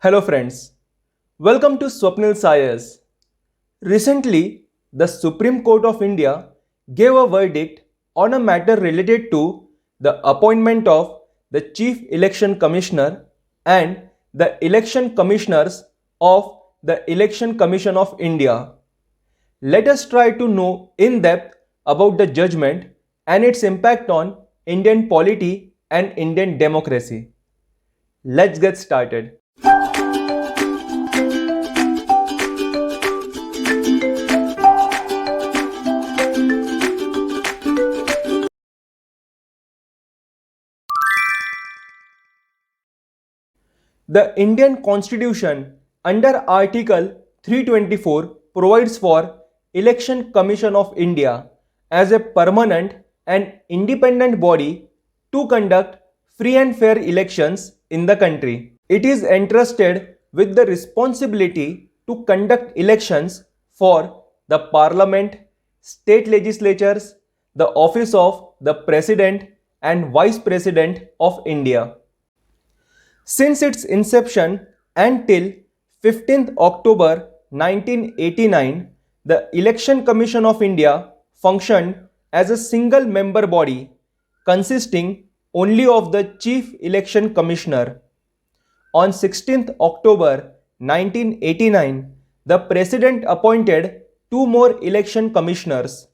Hello friends, welcome to Swapnil Sayas. Recently, the Supreme Court of India gave a verdict on a matter related to the appointment of the Chief Election Commissioner and the election commissioners of the Election Commission of India. Let us try to know in depth about the judgment and its impact on Indian polity and Indian democracy. Let's get started. The Indian Constitution under Article 324 provides for Election Commission of India as a permanent and independent body to conduct free and fair elections in the country. It is entrusted with the responsibility to conduct elections for the Parliament, state legislatures, the office of the President and Vice President of India. Since its inception until 15th October 1989, the Election Commission of India functioned as a single member body consisting only of the Chief Election Commissioner. On 16th October 1989, the President appointed two more election commissioners.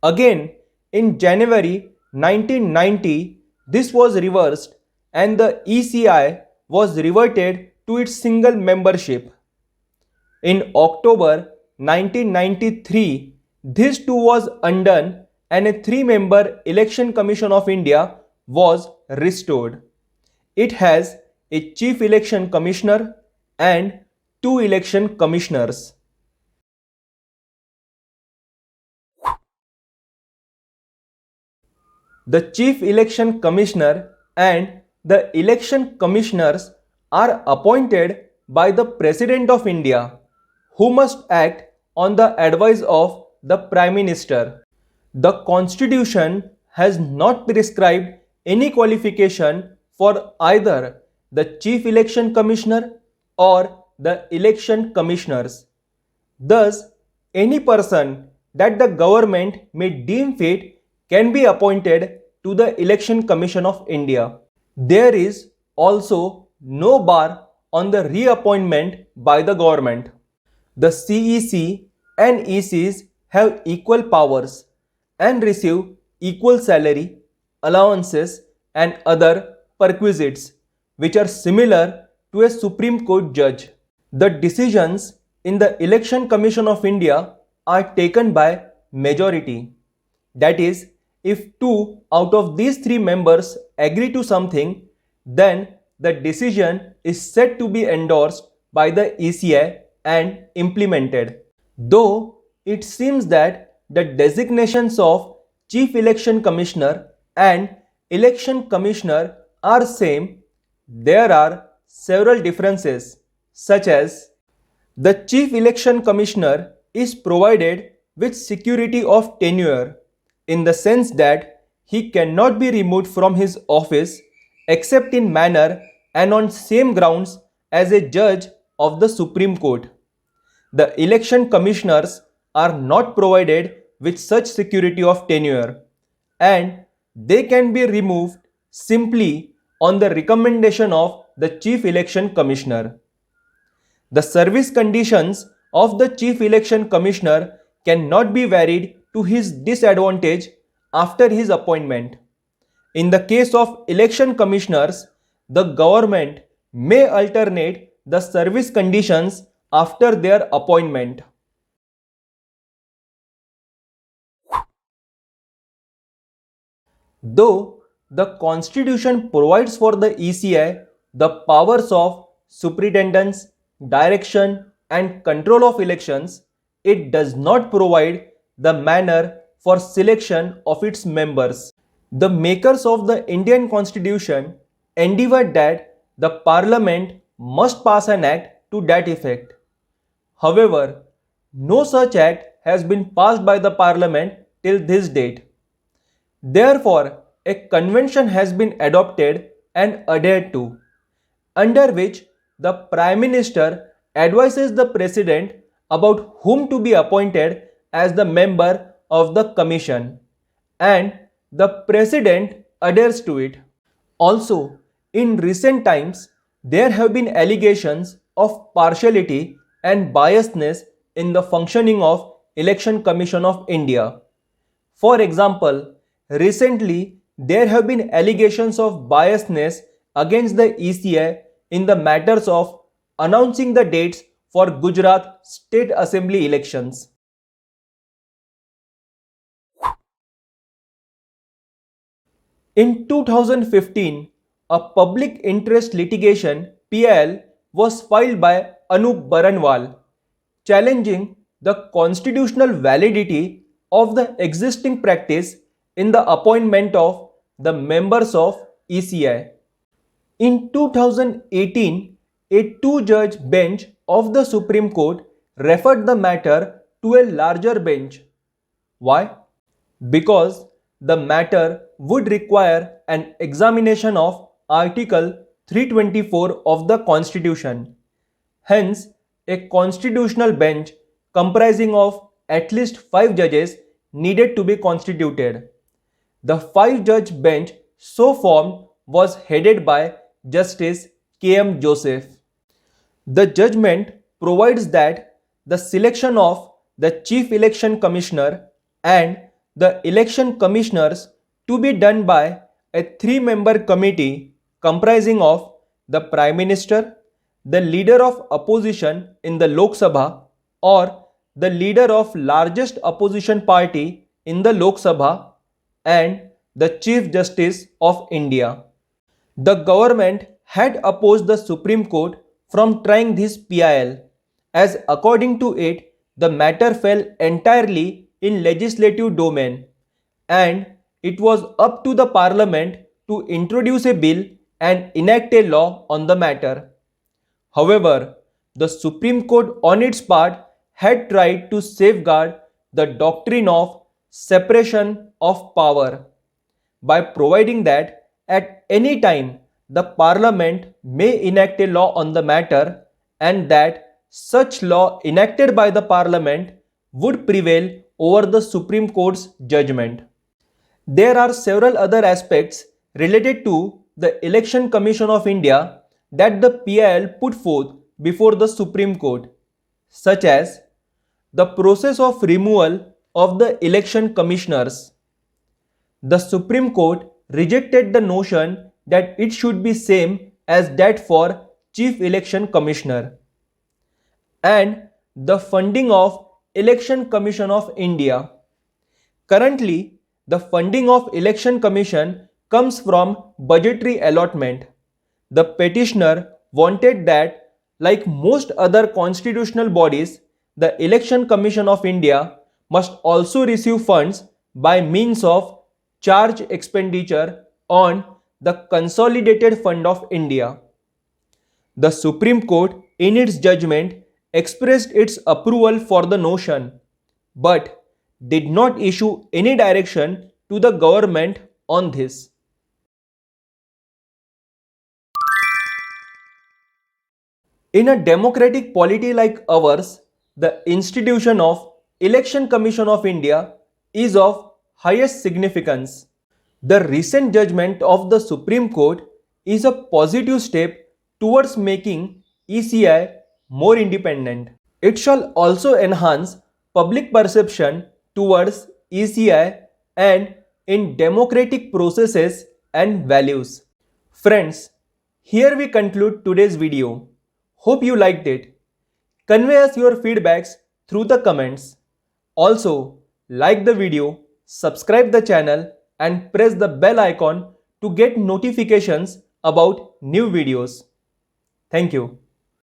Again, in January 1990, this was reversed and the ECI was reverted to its single membership. In October 1993, this too was undone and a three-member Election Commission of India was restored. It has a Chief Election Commissioner and two election commissioners. The Chief Election Commissioner and the election commissioners are appointed by the President of India, who must act on the advice of the Prime Minister. The Constitution has not prescribed any qualification for either the Chief Election Commissioner or the election commissioners. Thus, any person that the government may deem fit can be appointed to the Election Commission of India. There is also no bar on the reappointment by the government. The CEC and ECs have equal powers and receive equal salary, allowances, and other perquisites which are similar to a Supreme Court judge. The decisions in the Election Commission of India are taken by majority. That is, if two out of these three members agree to something, then the decision is said to be endorsed by the ECI and implemented. Though it seems that the designations of Chief Election Commissioner and Election Commissioner are same, there are several differences, such as the Chief Election Commissioner is provided with security of tenure in the sense that he cannot be removed from his office except in manner and on same grounds as a judge of the Supreme Court. The election commissioners are not provided with such security of tenure and they can be removed simply on the recommendation of the Chief Election Commissioner. The service conditions of the Chief Election Commissioner cannot be varied to his disadvantage after his appointment. In the case of election commissioners, the government may alternate the service conditions after their appointment. Though the Constitution provides for the ECI the powers of superintendence, direction, and control of elections, it does not provide the manner for selection of its members. The makers of the Indian Constitution endeavored that the Parliament must pass an act to that effect. However, no such act has been passed by the Parliament till this date. Therefore, a convention has been adopted and adhered to, under which the Prime Minister advises the President about whom to be appointed as the member of the Commission, and the President adheres to it. Also, in recent times, there have been allegations of partiality and biasness in the functioning of Election Commission of India. For example, recently there have been allegations of biasness against the ECI in the matters of announcing the dates for Gujarat State Assembly elections. In 2015, a public interest litigation (PIL) was filed by Anup Baranwal, challenging the constitutional validity of the existing practice in the appointment of the members of ECI. In 2018, a two-judge bench of the Supreme Court referred the matter to a larger bench. Why? Because the matter would require an examination of Article 324 of the Constitution. Hence, a constitutional bench comprising of at least 5 judges needed to be constituted. The 5-judge bench so formed was headed by Justice K.M. Joseph. The judgment provides that the selection of the Chief Election Commissioner and the election commissioners to be done by a 3-member committee comprising of the Prime Minister, the leader of opposition in the Lok Sabha, or the leader of largest opposition party in the Lok Sabha, and the Chief Justice of India. The government had opposed the Supreme Court from trying this PIL, as according to it, the matter fell entirely in legislative domain, and it was up to the Parliament to introduce a bill and enact a law on the matter. However, the Supreme Court on its part had tried to safeguard the doctrine of separation of power by providing that at any time the Parliament may enact a law on the matter, and that such law enacted by the Parliament would prevail over the Supreme Court's judgment. There are several other aspects related to the Election Commission of India that the PIL put forth before the Supreme Court, such as the process of removal of the election commissioners. The Supreme Court rejected the notion that it should be same as that for Chief Election Commissioner. And the funding of Election Commission of India. Currently, the funding of Election Commission comes from budgetary allotment. The petitioner wanted that, like most other constitutional bodies, the Election Commission of India must also receive funds by means of charge expenditure on the Consolidated Fund of India. The Supreme Court, in its judgment, expressed its approval for the notion, but did not issue any direction to the government on this. In a democratic polity like ours, the institution of Election Commission of India is of highest significance. The recent judgment of the Supreme Court is a positive step towards making ECI more independent. It shall also enhance public perception towards ECI and in democratic processes and values. Friends, here we conclude today's video. Hope you liked it. Convey us your feedbacks through the comments. Also, like the video, subscribe the channel and press the bell icon to get notifications about new videos. Thank you.